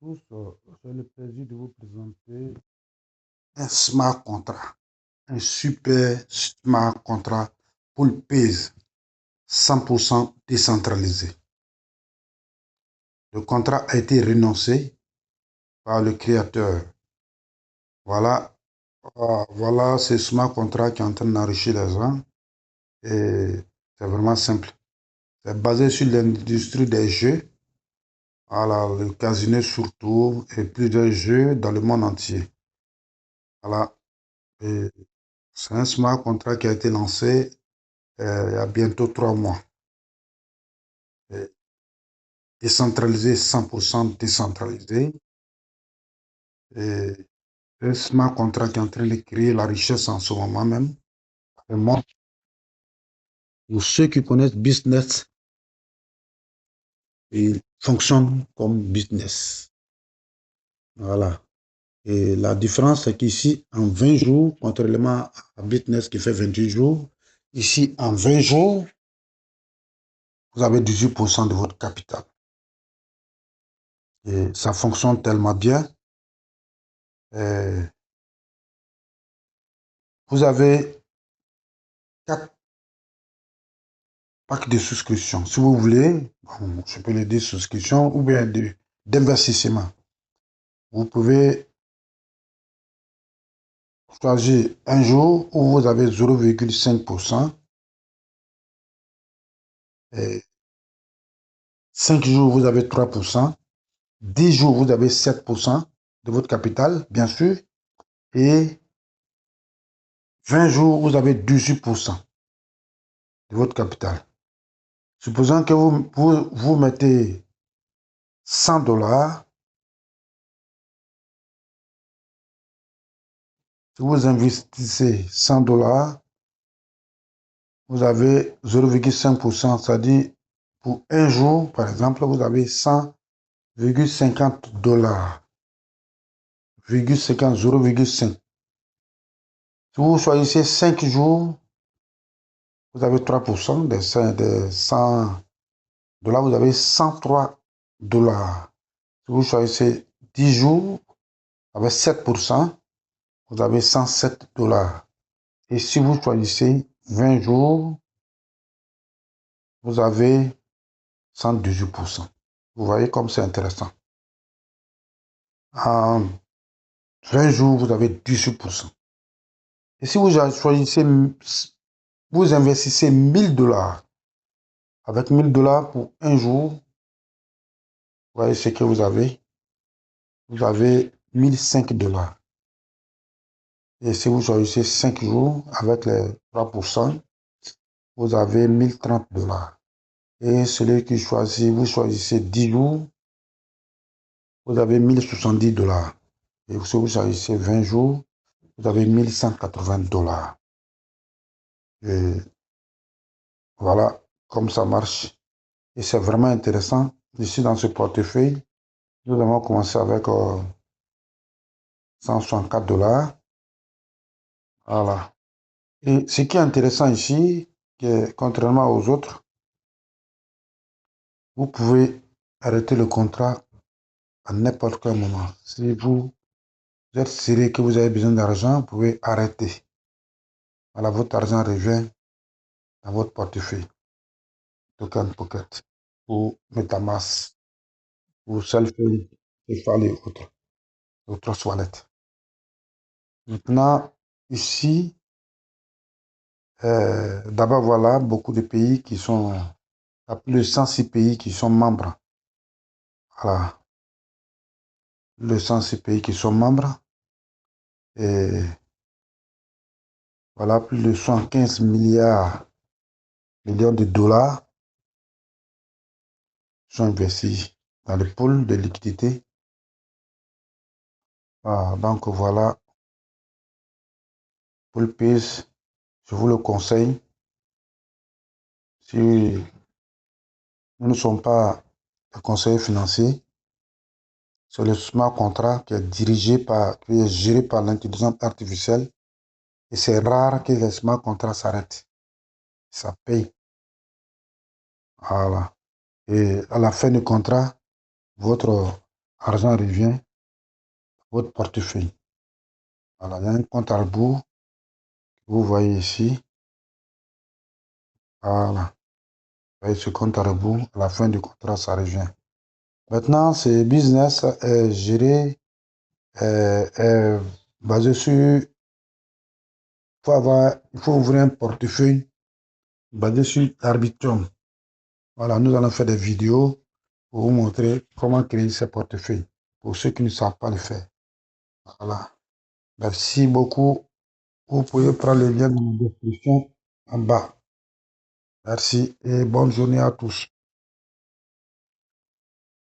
tous, j'ai le plaisir de vous présenter un smart contract, un super smart contract pour le PAISE 100% décentralisé. Le contrat a été renoncé par le créateur. Voilà, voilà ce smart contract qui est en train d'enrichir les gens et c'est vraiment simple. C'est basé sur l'industrie des jeux, voilà, le casino surtout et plusieurs jeux dans le monde entier. Voilà. Et c'est un smart contract qui a été lancé il y a bientôt 3 mois. Et décentralisé, 100% décentralisé. Et un smart contract qui est en train de créer la richesse en ce moment même. Et moi, pour ceux qui connaissent business, il fonctionne comme business. Voilà. Et la différence, c'est qu'ici, en 20 jours, contrairement à business qui fait 28 jours, ici, en 20 jours, vous avez 18% de votre capital. Et ça fonctionne tellement bien. Vous avez 4 packs de souscription. Si vous voulez, je peux le dire souscription ou bien d'investissement. Vous pouvez choisir un jour où vous avez 0,5%. 5 jours, vous avez 3%. 10 jours, vous avez 7% de votre capital, bien sûr. Et 20 jours, vous avez 18% de votre capital. Supposons que vous mettez 100 $. Si vous investissez 100 $, vous avez 0,5%, c'est-à-dire pour un jour, par exemple, vous avez 100,50 $. 0,5. Si vous choisissez 5 jours, vous avez 3% des 100 $, vous avez 103 $. Si vous choisissez 10 jours, avec 7%, vous avez 107 $. Et si vous choisissez 20 jours, vous avez 118%. Vous voyez comme c'est intéressant. En 20 jours, vous avez 18%. Et si vous choisissez, vous investissez 1000 $, avec 1000 $ pour un jour, vous voyez ce que vous avez. Vous avez 1005 $. Et si vous choisissez 5 jours, avec les 3%, vous avez 1030 $. Et celui qui choisit, vous choisissez 10 jours, vous avez 1070 $. Et si vous choisissez 20 jours, vous avez 1180 $. Et voilà comme ça marche. Et c'est vraiment intéressant. Ici, dans ce portefeuille, nous avons commencé avec 164 $. Voilà. Et ce qui est intéressant ici, que contrairement aux autres, vous pouvez arrêter le contrat à n'importe quel moment. Si vous êtes sérieux que vous avez besoin d'argent, vous pouvez arrêter. Voilà, votre argent revient dans votre portefeuille. Token Pocket ou MetaMask ou Cellphone, PayPal et autres wallets. Maintenant, ici, d'abord, voilà, beaucoup de pays qui sont, plus de 106 pays qui sont membres. Voilà, le 106 pays qui sont membres. Et voilà, plus de 115 millions de dollars sont investis dans le pool de liquidité. Donc voilà, pour le PAISE, je vous le conseille. Si nous ne sommes pas des conseillers financiers, c'est le smart contract qui est géré par l'intelligence artificielle. Et c'est rare que les smart contracts s'arrêtent. Ça paye. Voilà. Et à la fin du contrat, votre argent revient à votre portefeuille. Voilà, il y a un compte à rebours que vous voyez ici. Voilà. Vous voyez ce compte à rebours, à la fin du contrat, ça revient. Maintenant, ce business est géré, est basé sur, il faut ouvrir un portefeuille basé sur Arbitrum. Voilà, nous allons faire des vidéos pour vous montrer comment créer ce portefeuille, pour ceux qui ne savent pas le faire. Voilà. Merci beaucoup. Vous pouvez prendre le lien dans la description en bas. Merci et bonne journée à tous.